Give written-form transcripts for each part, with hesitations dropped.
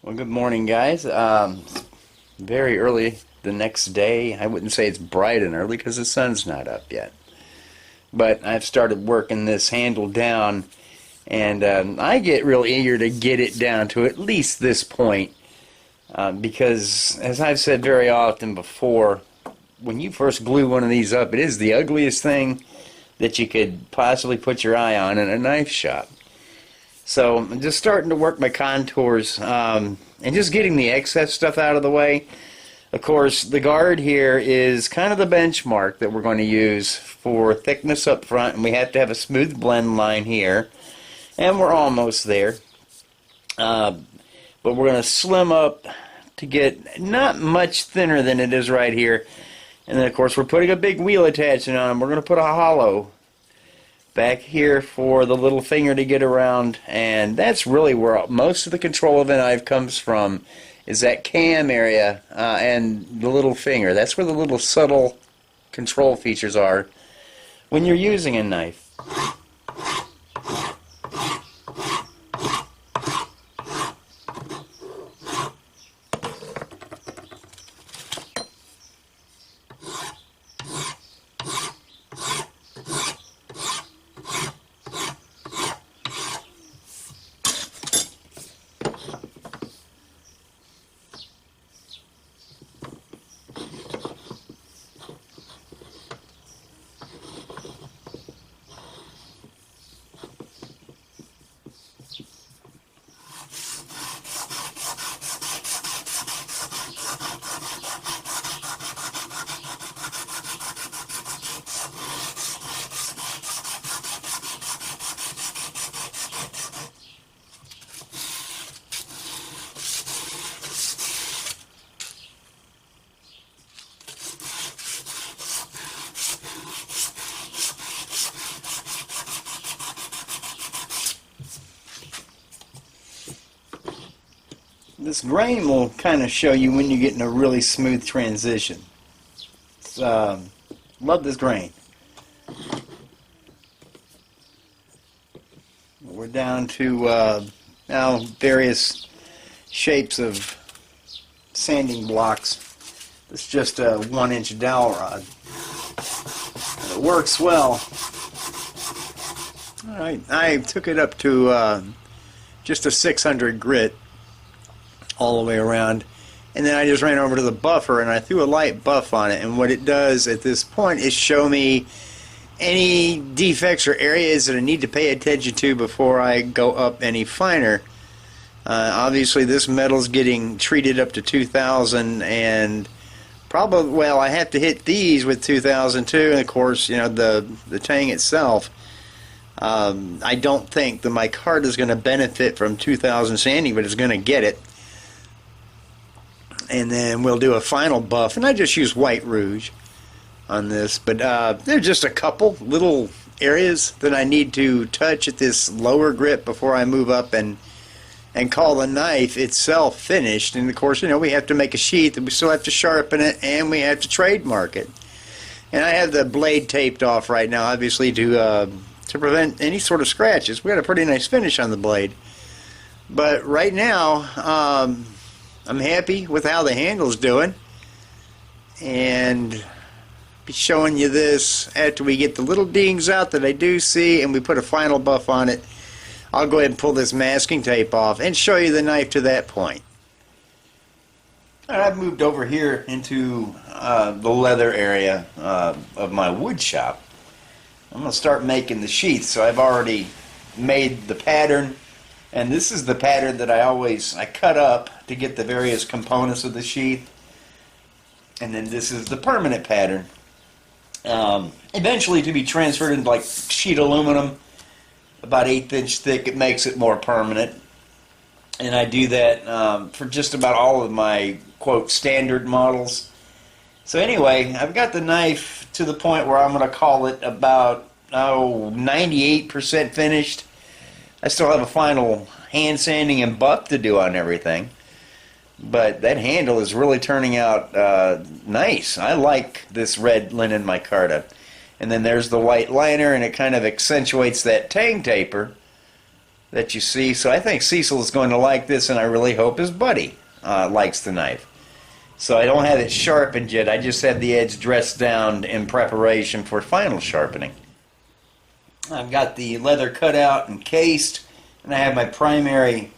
Well, good morning, guys. Very early the next day. I wouldn't say it's bright and early because the sun's not up yet. But I've started working this handle down, and I get real eager to get it down to at least this point because, as I've said very often before, when you first glue one of these up, it is the ugliest thing that you could possibly put your eye on in a knife shop. So I'm just starting to work my contours and just getting the excess stuff out of the way. Of course, the guard here is kind of the benchmark that we're going to use for thickness up front, and we have to have a smooth blend line here, and we're almost there. But we're going to slim up to get not much thinner than it is right here. And then, of course, we're putting a big wheel attachment on. We're going to put a hollow back here for the little finger to get around, and that's really where most of the control of the knife comes from, is that cam area and the little finger. That's where the little subtle control features are when you're using a knife. This grain will kind of show you when you're getting a really smooth transition. Love this grain. We're down to now various shapes of sanding blocks. It's just a 1-inch dowel rod. It works well. Alright, I took it up to just a 600 grit all the way around, and then I just ran over to the buffer and I threw a light buff on it, and what it does at this point is show me any defects or areas that I need to pay attention to before I go up any finer. Obviously this metal's getting treated up to 2000, and probably, well, I have to hit these with 2002, and of course, you know, the tang itself, I don't think that my card is going to benefit from 2000 sanding, but it's going to get it. And then we'll do a final buff, and I just use white rouge on this, but there's just a couple little areas that I need to touch at this lower grip before I move up and call the knife itself finished. And of course, you know, we have to make a sheath, and we still have to sharpen it, and we have to trademark it. And I have the blade taped off right now, obviously, to prevent any sort of scratches. We got a pretty nice finish on the blade, but right now I'm happy with how the handle's doing, and be showing you this after we get the little dings out that I do see and we put a final buff on it. I'll go ahead and pull this masking tape off and show you the knife to that point. Alright, I've moved over here into the leather area of my wood shop. I'm going to start making the sheath, so I've already made the pattern. And this is the pattern that I cut up to get the various components of the sheath. And then this is the permanent pattern. Eventually to be transferred into like sheet aluminum, about 1/8 inch thick. It makes it more permanent. And I do that for just about all of my, quote, standard models. So anyway, I've got the knife to the point where I'm going to call it about 98% finished. I still have a final hand sanding and buff to do on everything, but that handle is really turning out nice. I like this red linen micarta. And then there's the white liner, and it kind of accentuates that tang taper that you see. So I think Cecil is going to like this, and I really hope his buddy likes the knife. So I don't have it sharpened yet. I just had the edge dressed down in preparation for final sharpening. I've got the leather cut out and cased, and I have my primary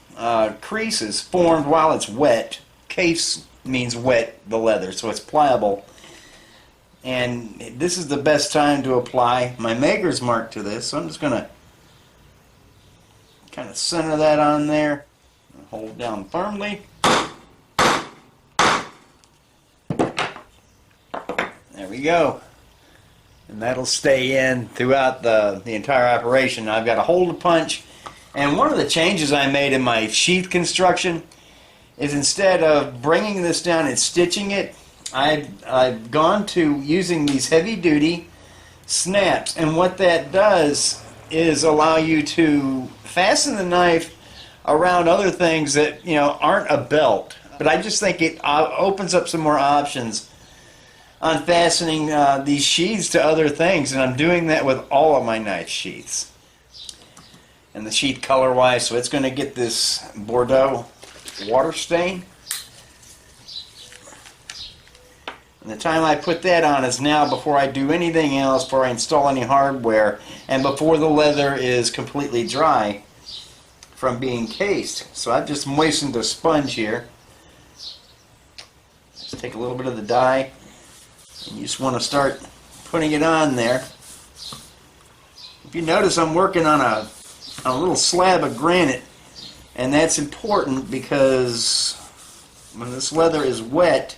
creases formed while it's wet. Case means wet, the leather, so it's pliable. And this is the best time to apply my maker's mark to this, so I'm just going to kind of center that on there, hold down firmly. There we go. And that'll stay in throughout the entire operation. Now I've got a hole to punch, and one of the changes I made in my sheath construction is instead of bringing this down and stitching it, I've gone to using these heavy-duty snaps, and what that does is allow you to fasten the knife around other things that aren't a belt. But I just think it opens up some more options on fastening these sheaths to other things, and I'm doing that with all of my knife sheaths. And the sheath color-wise, so it's going to get this Bordeaux water stain. And the time I put that on is now, before I do anything else, before I install any hardware, and before the leather is completely dry from being cased. So I've just moistened a sponge here. Just take a little bit of the dye, and you just want to start putting it on there. If you notice, I'm working on a little slab of granite, and that's important because when this leather is wet,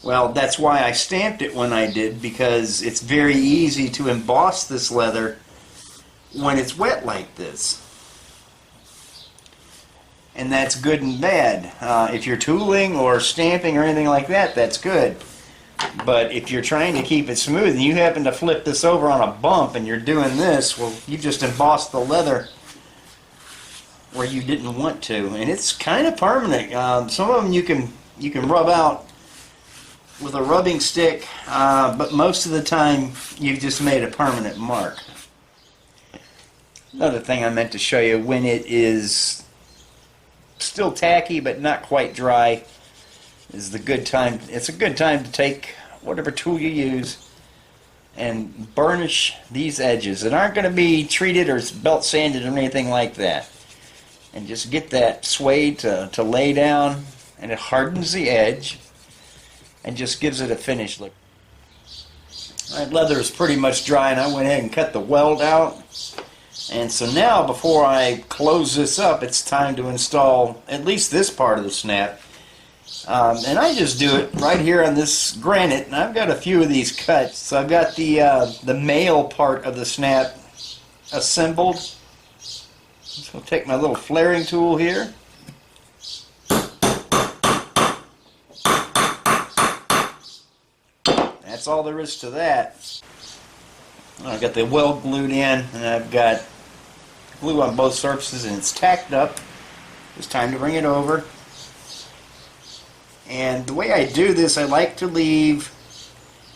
well, that's why I stamped it when I did, because it's very easy to emboss this leather when it's wet like this. And that's good and bad. If you're tooling or stamping or anything like that, that's good. But if you're trying to keep it smooth and you happen to flip this over on a bump and you're doing this, well, you just embossed the leather where you didn't want to. And it's kind of permanent. Some of them you can rub out with a rubbing stick, but most of the time you've just made a permanent mark. Another thing I meant to show you, when it is still tacky but not quite dry, is the good time. It's a good time to take whatever tool you use and burnish these edges that aren't going to be treated or belt sanded or anything like that, and just get that suede to lay down, and it hardens the edge and just gives it a finished look. Alright, leather is pretty much dry, and I went ahead and cut the weld out. And so now, before I close this up, it's time to install at least this part of the snap. And I just do it right here on this granite, and I've got a few of these cut. So I've got the male part of the snap assembled. So I'll take my little flaring tool here. That's all there is to that. I've got the weld glued in, and I've got glue on both surfaces, and it's tacked up. It's time to bring it over. And the way I do this, I like to leave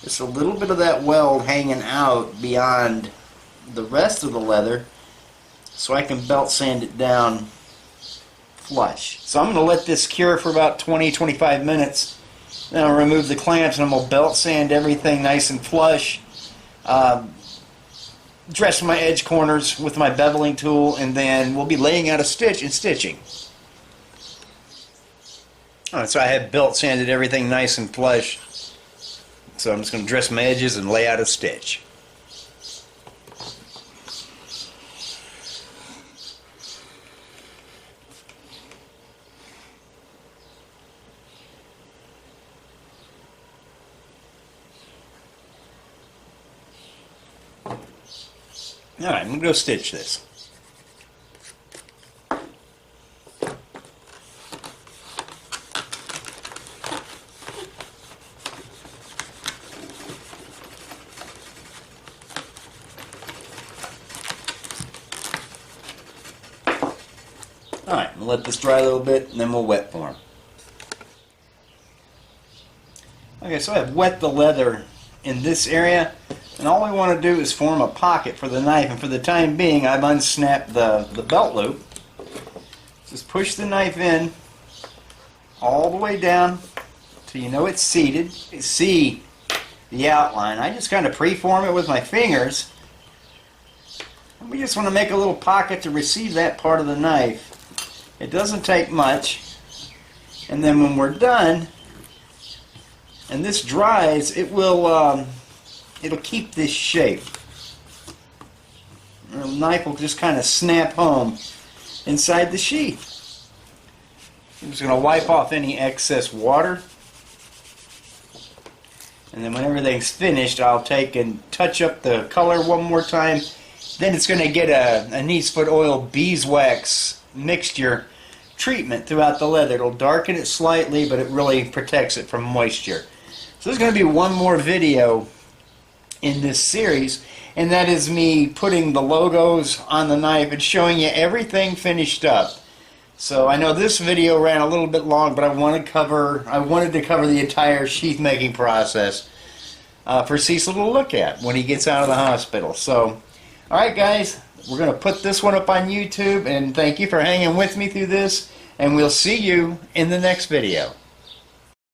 just a little bit of that weld hanging out beyond the rest of the leather so I can belt sand it down flush. So I'm going to let this cure for about 20-25 minutes. Then I'll remove the clamps, and I'm going to belt sand everything nice and flush. Dress my edge corners with my beveling tool, and then we'll be laying out a stitch and stitching. Alright, so I have belt sanded everything nice and flush. So I'm just going to dress my edges and lay out a stitch. Alright, I'm going to go stitch this. Alright, we'll let this dry a little bit, and then we'll wet form. Okay, so I've wet the leather in this area. And all we want to do is form a pocket for the knife, and for the time being I've unsnapped the belt loop. Just push the knife in all the way down till you know it's seated. You see the outline. I just kind of preform it with my fingers. And we just want to make a little pocket to receive that part of the knife. It doesn't take much. And then when we're done, and this dries, it will it'll keep this shape. The knife will just kind of snap home inside the sheath. I'm just going to wipe off any excess water. And then when everything's finished, I'll take and touch up the color one more time. Then it's going to get a Neat's Foot Oil beeswax mixture treatment throughout the leather. It'll darken it slightly, but it really protects it from moisture. So there's going to be one more video in this series, and that is me putting the logos on the knife and showing you everything finished up. So I know this video ran a little bit long, but I wanted to cover the entire sheath making process for Cecil to look at when he gets out of the hospital. So, alright guys, we're going to put this one up on YouTube, and thank you for hanging with me through this, and we'll see you in the next video.